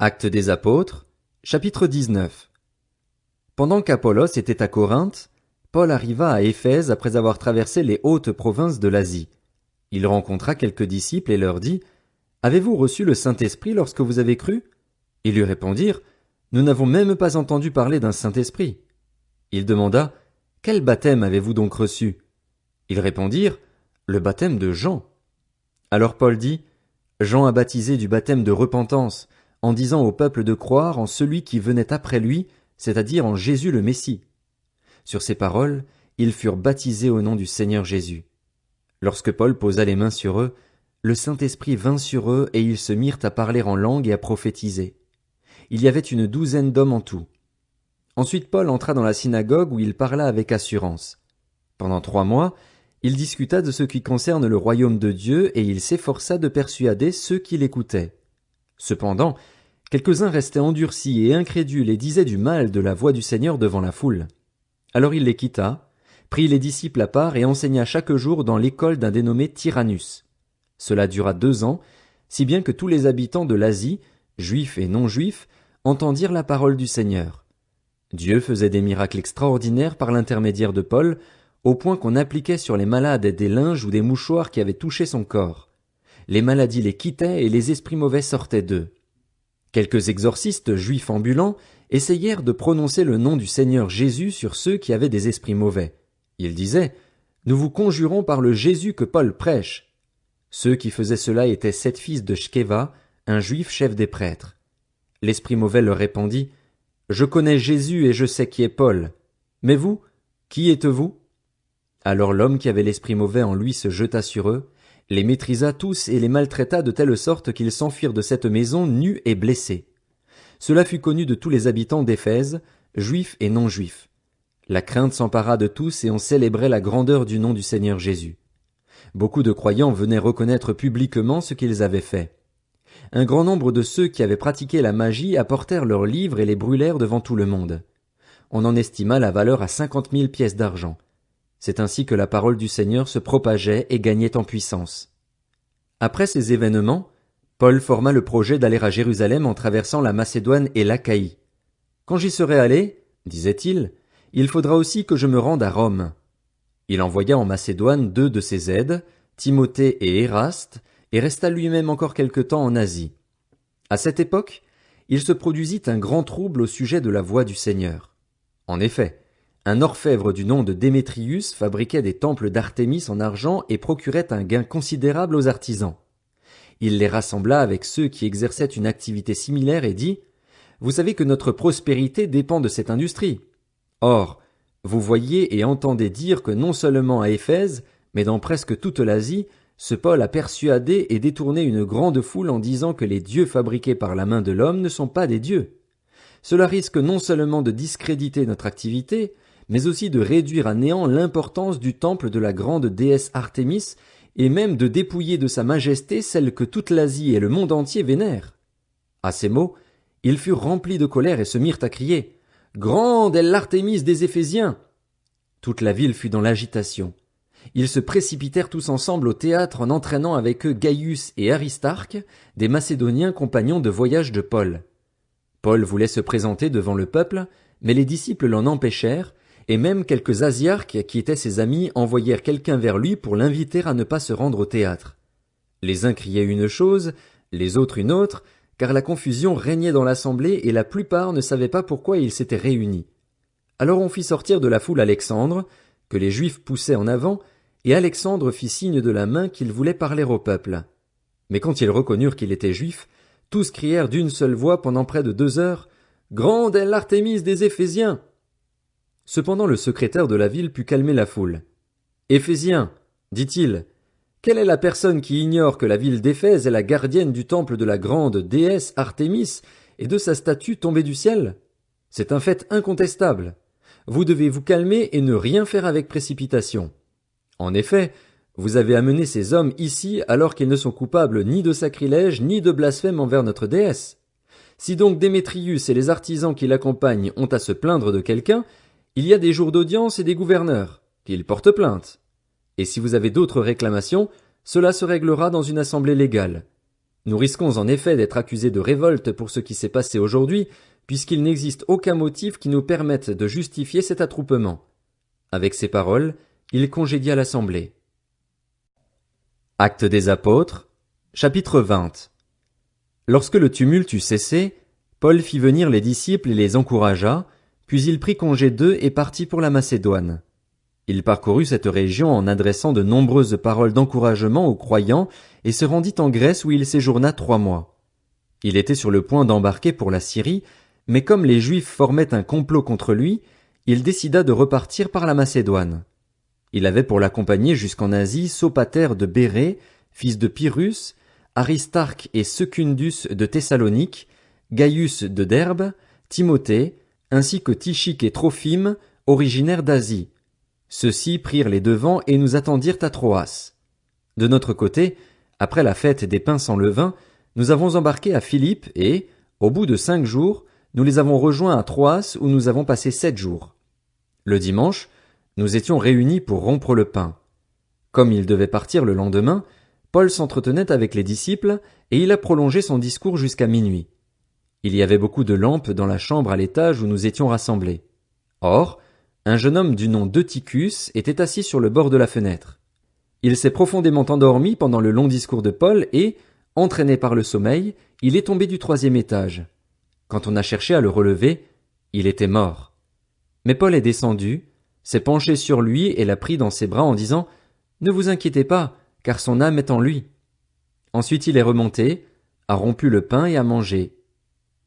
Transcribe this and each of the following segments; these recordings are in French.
Actes des Apôtres, chapitre 19. Pendant qu'Apollos était à Corinthe, Paul arriva à Éphèse après avoir traversé les hautes provinces de l'Asie. Il rencontra quelques disciples et leur dit, « Avez-vous reçu le Saint-Esprit lorsque vous avez cru ?» Ils lui répondirent, « Nous n'avons même pas entendu parler d'un Saint-Esprit. » Il demanda, « Quel baptême avez-vous donc reçu ?» Ils répondirent, « Le baptême de Jean. » Alors Paul dit, « Jean a baptisé du baptême de repentance, en disant au peuple de croire en celui qui venait après lui, c'est-à-dire en Jésus le Messie. » Sur ces paroles, ils furent baptisés au nom du Seigneur Jésus. Lorsque Paul posa les mains sur eux, le Saint-Esprit vint sur eux et ils se mirent à parler en langue et à prophétiser. Il y avait une 12aine d'hommes en tout. Ensuite Paul entra dans la synagogue où il parla avec assurance. Pendant 3 mois, il discuta de ce qui concerne le royaume de Dieu et il s'efforça de persuader ceux qui l'écoutaient. Cependant, quelques-uns restaient endurcis et incrédules et disaient du mal de la voix du Seigneur devant la foule. Alors il les quitta, prit les disciples à part et enseigna chaque jour dans l'école d'un dénommé Tyrannus. Cela dura 2 ans, si bien que tous les habitants de l'Asie, juifs et non-juifs, entendirent la parole du Seigneur. Dieu faisait des miracles extraordinaires par l'intermédiaire de Paul, au point qu'on appliquait sur les malades des linges ou des mouchoirs qui avaient touché son corps. Les maladies les quittaient et les esprits mauvais sortaient d'eux. Quelques exorcistes juifs ambulants essayèrent de prononcer le nom du Seigneur Jésus sur ceux qui avaient des esprits mauvais. Ils disaient, « Nous vous conjurons par le Jésus que Paul prêche. » Ceux qui faisaient cela étaient 7 fils de Shkeva, un juif chef des prêtres. L'esprit mauvais leur répondit, « Je connais Jésus et je sais qui est Paul. Mais vous, qui êtes-vous » Alors l'homme qui avait l'esprit mauvais en lui se jeta sur eux, les maîtrisa tous et les maltraita de telle sorte qu'ils s'enfuirent de cette maison nus et blessés. Cela fut connu de tous les habitants d'Éphèse, juifs et non-juifs. La crainte s'empara de tous et on célébrait la grandeur du nom du Seigneur Jésus. Beaucoup de croyants venaient reconnaître publiquement ce qu'ils avaient fait. Un grand nombre de ceux qui avaient pratiqué la magie apportèrent leurs livres et les brûlèrent devant tout le monde. On en estima la valeur à 50 000 pièces d'argent. C'est ainsi que la parole du Seigneur se propageait et gagnait en puissance. Après ces événements, Paul forma le projet d'aller à Jérusalem en traversant la Macédoine et l'Achaïe. « Quand j'y serai allé, disait-il, il faudra aussi que je me rende à Rome. » Il envoya en Macédoine 2 de ses aides, Timothée et Éraste, et resta lui-même encore quelque temps en Asie. À cette époque, il se produisit un grand trouble au sujet de la voix du Seigneur. En effet, un orfèvre du nom de Démétrius fabriquait des temples d'Artémis en argent et procurait un gain considérable aux artisans. Il les rassembla avec ceux qui exerçaient une activité similaire et dit, « Vous savez que notre prospérité dépend de cette industrie. Or, vous voyez et entendez dire que non seulement à Éphèse, mais dans presque toute l'Asie, ce Paul a persuadé et détourné une grande foule en disant que les dieux fabriqués par la main de l'homme ne sont pas des dieux. Cela risque non seulement de discréditer notre activité, mais aussi de réduire à néant l'importance du temple de la grande déesse Artémis et même de dépouiller de sa majesté celle que toute l'Asie et le monde entier vénèrent. » À ces mots, ils furent remplis de colère et se mirent à crier, « Grande est l'Artémis des Éphésiens !» Toute la ville fut dans l'agitation. Ils se précipitèrent tous ensemble au théâtre en entraînant avec eux Gaius et Aristarque, des Macédoniens compagnons de voyage de Paul. Paul voulait se présenter devant le peuple, mais les disciples l'en empêchèrent, et même quelques Asiarques qui étaient ses amis envoyèrent quelqu'un vers lui pour l'inviter à ne pas se rendre au théâtre. Les uns criaient une chose, les autres une autre, car la confusion régnait dans l'assemblée et la plupart ne savaient pas pourquoi ils s'étaient réunis. Alors on fit sortir de la foule Alexandre, que les Juifs poussaient en avant, et Alexandre fit signe de la main qu'il voulait parler au peuple. Mais quand ils reconnurent qu'il était juif, tous crièrent d'une seule voix pendant près de 2 heures, « Grande est l'Artémis des Éphésiens !» Cependant le secrétaire de la ville put calmer la foule. « Éphésiens, dit-il, quelle est la personne qui ignore que la ville d'Éphèse est la gardienne du temple de la grande déesse Artémis et de sa statue tombée du ciel? C'est un fait incontestable. Vous devez vous calmer et ne rien faire avec précipitation. En effet, vous avez amené ces hommes ici alors qu'ils ne sont coupables ni de sacrilège ni de blasphème envers notre déesse. Si donc Démétrius et les artisans qui l'accompagnent ont à se plaindre de quelqu'un, il y a des jours d'audience et des gouverneurs, qu'ils portent plainte. Et si vous avez d'autres réclamations, cela se réglera dans une assemblée légale. Nous risquons en effet d'être accusés de révolte pour ce qui s'est passé aujourd'hui, puisqu'il n'existe aucun motif qui nous permette de justifier cet attroupement. » Avec ces paroles, il congédia l'assemblée. Actes des Apôtres, chapitre 20. Lorsque le tumulte eut cessé, Paul fit venir les disciples et les encouragea, puis il prit congé d'eux et partit pour la Macédoine. Il parcourut cette région en adressant de nombreuses paroles d'encouragement aux croyants et se rendit en Grèce où il séjourna 3 mois. Il était sur le point d'embarquer pour la Syrie, mais comme les Juifs formaient un complot contre lui, il décida de repartir par la Macédoine. Il avait pour l'accompagner jusqu'en Asie Sopater de Bérée, fils de Pyrrhus, Aristarque et Secundus de Thessalonique, Gaius de Derbe, Timothée, ainsi que Tychique et Trophime, originaires d'Asie. Ceux-ci prirent les devants et nous attendirent à Troas. De notre côté, après la fête des pains sans levain, nous avons embarqué à Philippe et, au bout de 5 jours, nous les avons rejoints à Troas où nous avons passé 7 jours. Le dimanche, nous étions réunis pour rompre le pain. Comme il devait partir le lendemain, Paul s'entretenait avec les disciples et il a prolongé son discours jusqu'à minuit. Il y avait beaucoup de lampes dans la chambre à l'étage où nous étions rassemblés. Or, un jeune homme du nom d'Eutychus était assis sur le bord de la fenêtre. Il s'est profondément endormi pendant le long discours de Paul et, entraîné par le sommeil, il est tombé du 3e étage. Quand on a cherché à le relever, il était mort. Mais Paul est descendu, s'est penché sur lui et l'a pris dans ses bras en disant « Ne vous inquiétez pas, car son âme est en lui. » Ensuite il est remonté, a rompu le pain et a mangé.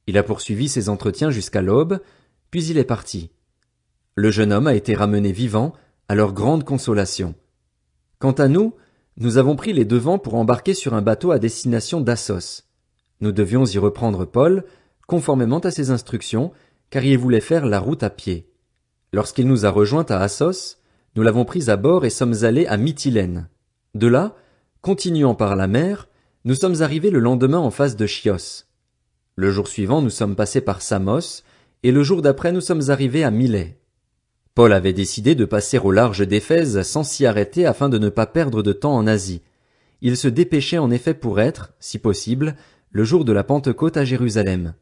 Il a poursuivi ses entretiens jusqu'à l'aube, puis il est parti. Le jeune homme a été ramené vivant, à leur grande consolation. Quant à nous, nous avons pris les devants pour embarquer sur un bateau à destination d'Assos. Nous devions y reprendre Paul, conformément à ses instructions, car il voulait faire la route à pied. Lorsqu'il nous a rejoints à Assos, nous l'avons pris à bord et sommes allés à Mytilène. De là, continuant par la mer, nous sommes arrivés le lendemain en face de Chios. Le jour suivant, nous sommes passés par Samos, et le jour d'après, nous sommes arrivés à Milet. Paul avait décidé de passer au large d'Éphèse sans s'y arrêter afin de ne pas perdre de temps en Asie. Il se dépêchait en effet pour être, si possible, le jour de la Pentecôte à Jérusalem.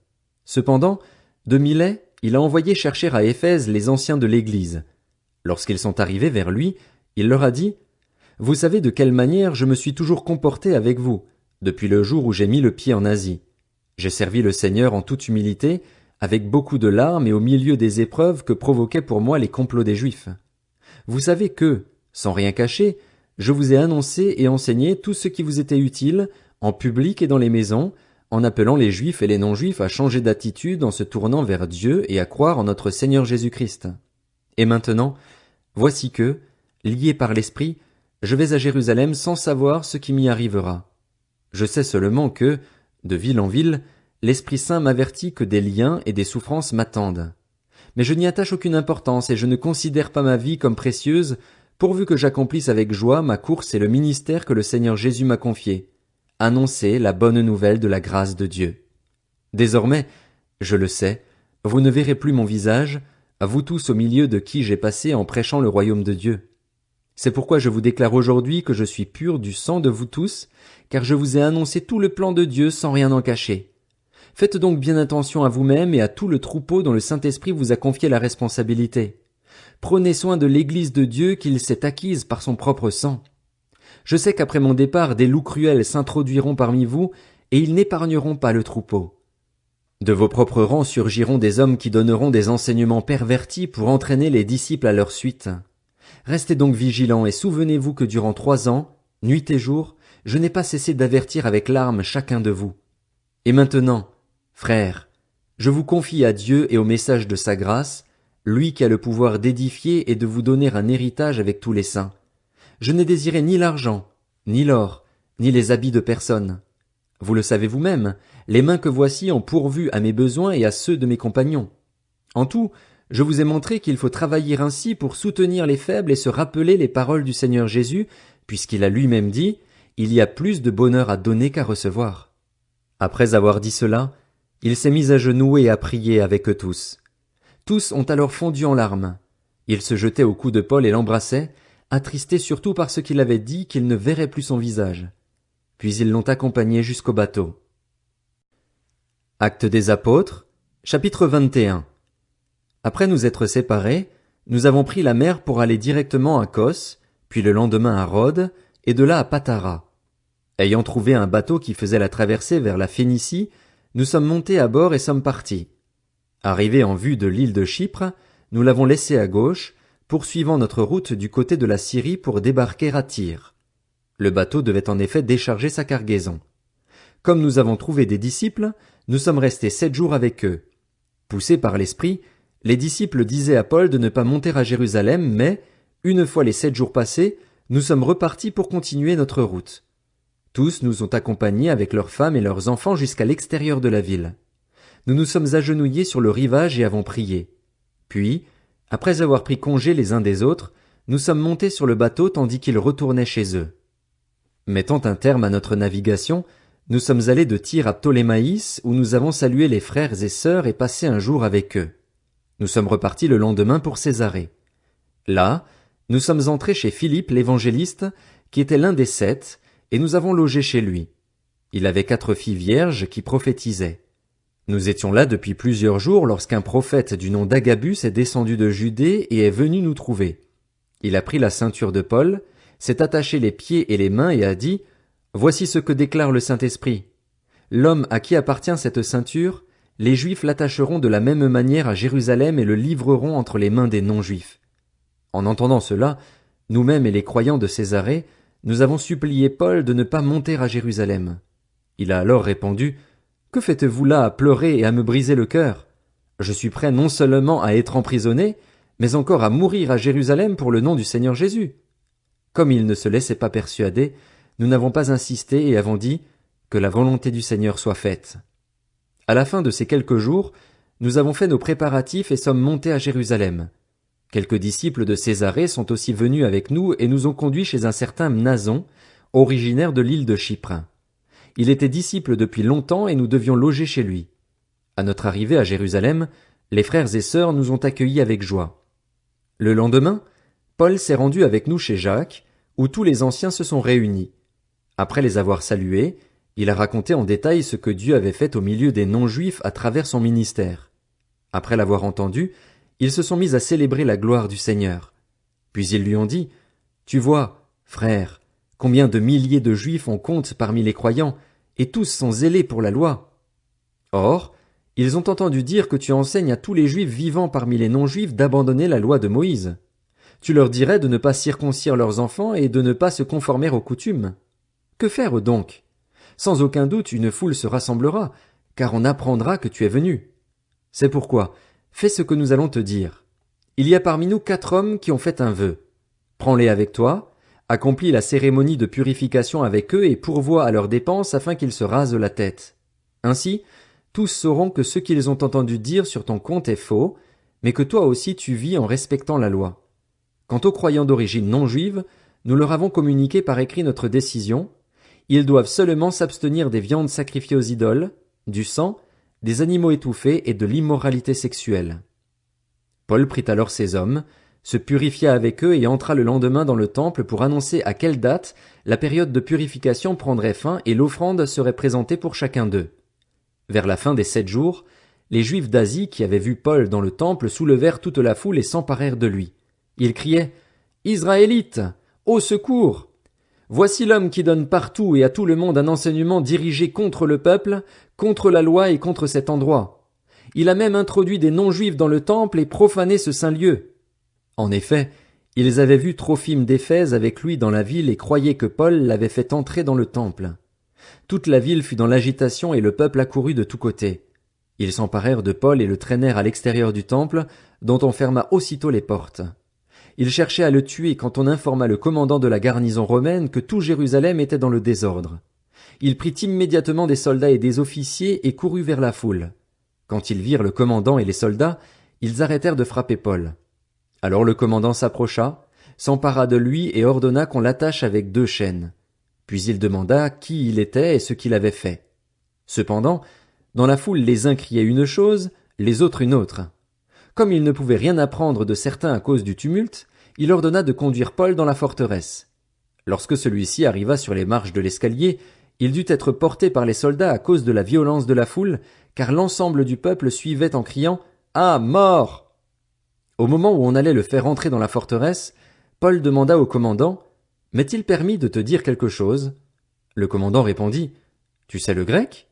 Cependant, de Milet, il a envoyé chercher à Éphèse les anciens de l'Église. Lorsqu'ils sont arrivés vers lui, il leur a dit « Vous savez de quelle manière je me suis toujours comporté avec vous, depuis le jour où j'ai mis le pied en Asie. J'ai servi le Seigneur en toute humilité, avec beaucoup de larmes et au milieu des épreuves que provoquaient pour moi les complots des Juifs. Vous savez que, sans rien cacher, je vous ai annoncé et enseigné tout ce qui vous était utile, en public et dans les maisons, en appelant les Juifs et les non-Juifs à changer d'attitude en se tournant vers Dieu et à croire en notre Seigneur Jésus-Christ. Et maintenant, voici que, lié par l'Esprit, je vais à Jérusalem sans savoir ce qui m'y arrivera. Je sais seulement que, de ville en ville, l'Esprit Saint m'avertit que des liens et des souffrances m'attendent. Mais je n'y attache aucune importance et je ne considère pas ma vie comme précieuse, pourvu que j'accomplisse avec joie ma course et le ministère que le Seigneur Jésus m'a confié, annoncer la bonne nouvelle de la grâce de Dieu. Désormais, je le sais, vous ne verrez plus mon visage, vous tous au milieu de qui j'ai passé en prêchant le royaume de Dieu. C'est pourquoi je vous déclare aujourd'hui que je suis pur du sang de vous tous, car je vous ai annoncé tout le plan de Dieu sans rien en cacher. Faites donc bien attention à vous-même et à tout le troupeau dont le Saint-Esprit vous a confié la responsabilité. Prenez soin de l'Église de Dieu qu'il s'est acquise par son propre sang. Je sais qu'après mon départ, des loups cruels s'introduiront parmi vous, et ils n'épargneront pas le troupeau. De vos propres rangs surgiront des hommes qui donneront des enseignements pervertis pour entraîner les disciples à leur suite. Restez donc vigilants et souvenez-vous que durant 3 ans, nuit et jour, je n'ai pas cessé d'avertir avec larmes chacun de vous. Et maintenant, frères, je vous confie à Dieu et au message de sa grâce, lui qui a le pouvoir d'édifier et de vous donner un héritage avec tous les saints. Je n'ai désiré ni l'argent, ni l'or, ni les habits de personne. Vous le savez vous-même, les mains que voici ont pourvu à mes besoins et à ceux de mes compagnons. En tout, je vous ai montré qu'il faut travailler ainsi pour soutenir les faibles et se rappeler les paroles du Seigneur Jésus, puisqu'il a lui-même dit, il y a plus de bonheur à donner qu'à recevoir. Après avoir dit cela, il s'est mis à genoux et à prier avec eux tous. Tous ont alors fondu en larmes. Il se jetait au cou de Paul et l'embrassait, attristé surtout par ce qu'il avait dit qu'il ne verrait plus son visage. puis ils l'ont accompagné jusqu'au bateau. Actes des Apôtres, chapitre 21. Après nous être séparés, nous avons pris la mer pour aller directement à Kos, puis le lendemain à Rhodes, et de là à Patara. Ayant trouvé un bateau qui faisait la traversée vers la Phénicie, nous sommes montés à bord et sommes partis. Arrivés en vue de l'île de Chypre, nous l'avons laissé à gauche, poursuivant notre route du côté de la Syrie pour débarquer à Tyr. Le bateau devait en effet décharger sa cargaison. Comme nous avons trouvé des disciples, nous sommes restés 7 jours avec eux. Poussés par l'Esprit, les disciples disaient à Paul de ne pas monter à Jérusalem, mais, une fois les 7 jours passés, nous sommes repartis pour continuer notre route. Tous nous ont accompagnés avec leurs femmes et leurs enfants jusqu'à l'extérieur de la ville. Nous nous sommes agenouillés sur le rivage et avons prié. Puis, après avoir pris congé les uns des autres, nous sommes montés sur le bateau tandis qu'ils retournaient chez eux. Mettant un terme à notre navigation, nous sommes allés de Tyr à Ptolémaïs, où nous avons salué les frères et sœurs et passé un jour avec eux. Nous sommes repartis le lendemain pour Césarée. Là, nous sommes entrés chez Philippe l'évangéliste, qui était l'un des 7, et nous avons logé chez lui. Il avait 4 filles vierges qui prophétisaient. Nous étions là depuis plusieurs jours lorsqu'un prophète du nom d'Agabus est descendu de Judée et est venu nous trouver. Il a pris la ceinture de Paul, s'est attaché les pieds et les mains et a dit « Voici ce que déclare le Saint-Esprit. L'homme à qui appartient cette ceinture, les Juifs l'attacheront de la même manière à Jérusalem et le livreront entre les mains des non-Juifs. » En entendant cela, nous-mêmes et les croyants de Césarée, nous avons supplié Paul de ne pas monter à Jérusalem. Il a alors répondu « Que faites-vous là à pleurer et à me briser le cœur? Je suis prêt non seulement à être emprisonné, mais encore à mourir à Jérusalem pour le nom du Seigneur Jésus. » Comme il ne se laissait pas persuader, nous n'avons pas insisté et avons dit « Que la volonté du Seigneur soit faite. » À la fin de ces quelques jours, nous avons fait nos préparatifs et sommes montés à Jérusalem. Quelques disciples de Césarée sont aussi venus avec nous et nous ont conduits chez un certain Mnason, originaire de l'île de Chypre. Il était disciple depuis longtemps et nous devions loger chez lui. À notre arrivée à Jérusalem, les frères et sœurs nous ont accueillis avec joie. Le lendemain, Paul s'est rendu avec nous chez Jacques, où tous les anciens se sont réunis. Après les avoir salués, il a raconté en détail ce que Dieu avait fait au milieu des non-juifs à travers son ministère. Après l'avoir entendu, ils se sont mis à célébrer la gloire du Seigneur. Puis ils lui ont dit « Tu vois, frère, combien de milliers de Juifs on compte parmi les croyants, et tous sont zélés pour la loi. Or, ils ont entendu dire que tu enseignes à tous les Juifs vivant parmi les non-Juifs d'abandonner la loi de Moïse. Tu leur dirais de ne pas circoncire leurs enfants et de ne pas se conformer aux coutumes. Que faire donc? Sans aucun doute une foule se rassemblera, car on apprendra que tu es venu. C'est pourquoi, fais ce que nous allons te dire. Il y a parmi nous 4 hommes qui ont fait un vœu. Prends-les avec toi, accomplis la cérémonie de purification avec eux et pourvois à leurs dépenses afin qu'ils se rasent la tête. Ainsi, tous sauront que ce qu'ils ont entendu dire sur ton compte est faux, mais que toi aussi tu vis en respectant la loi. Quant aux croyants d'origine non juive, nous leur avons communiqué par écrit notre décision. Ils doivent seulement s'abstenir des viandes sacrifiées aux idoles, du sang, des animaux étouffés et de l'immoralité sexuelle. Paul prit alors ces hommes, se purifia avec eux et entra le lendemain dans le temple pour annoncer à quelle date la période de purification prendrait fin et l'offrande serait présentée pour chacun d'eux. Vers la fin des 7 jours, les Juifs d'Asie qui avaient vu Paul dans le temple soulevèrent toute la foule et s'emparèrent de lui. Ils criaient « Israélites, au secours! Voici l'homme qui donne partout et à tout le monde un enseignement dirigé contre le peuple, contre la loi et contre cet endroit. Il a même introduit des non-juifs dans le temple et profané ce saint lieu. » En effet, ils avaient vu Trophime d'Éphèse avec lui dans la ville et croyaient que Paul l'avait fait entrer dans le temple. Toute la ville fut dans l'agitation et le peuple accourut de tous côtés. Ils s'emparèrent de Paul et le traînèrent à l'extérieur du temple, dont on ferma aussitôt les portes. Ils cherchaient à le tuer quand on informa le commandant de la garnison romaine que tout Jérusalem était dans le désordre. Il prit immédiatement des soldats et des officiers et courut vers la foule. Quand ils virent le commandant et les soldats, ils arrêtèrent de frapper Paul. Alors le commandant s'approcha, s'empara de lui et ordonna qu'on l'attache avec 2 chaînes. Puis il demanda qui il était et ce qu'il avait fait. Cependant, dans la foule les uns criaient une chose, les autres une autre. Comme il ne pouvait rien apprendre de certains à cause du tumulte, il ordonna de conduire Paul dans la forteresse. Lorsque celui-ci arriva sur les marches de l'escalier, Il dut être porté par les soldats à cause de la violence de la foule, car l'ensemble du peuple suivait en criant « À mort !» Au moment où on allait le faire entrer dans la forteresse, Paul demanda au commandant « M'est-il permis de te dire quelque chose ?» Le commandant répondit « Tu sais le grec ?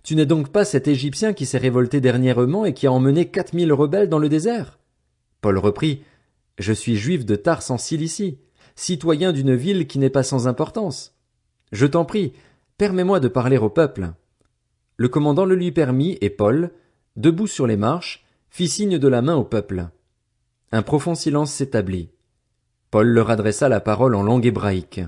Tu n'es donc pas cet Égyptien qui s'est révolté dernièrement et qui a emmené 4000 rebelles dans le désert ?» Paul reprit « Je suis juif de Tars en Cilicie, citoyen d'une ville qui n'est pas sans importance. Je t'en prie, permets-moi de parler au peuple. » Le commandant le lui permit et Paul, debout sur les marches, fit signe de la main au peuple. Un profond silence s'établit. Paul leur adressa la parole en langue hébraïque.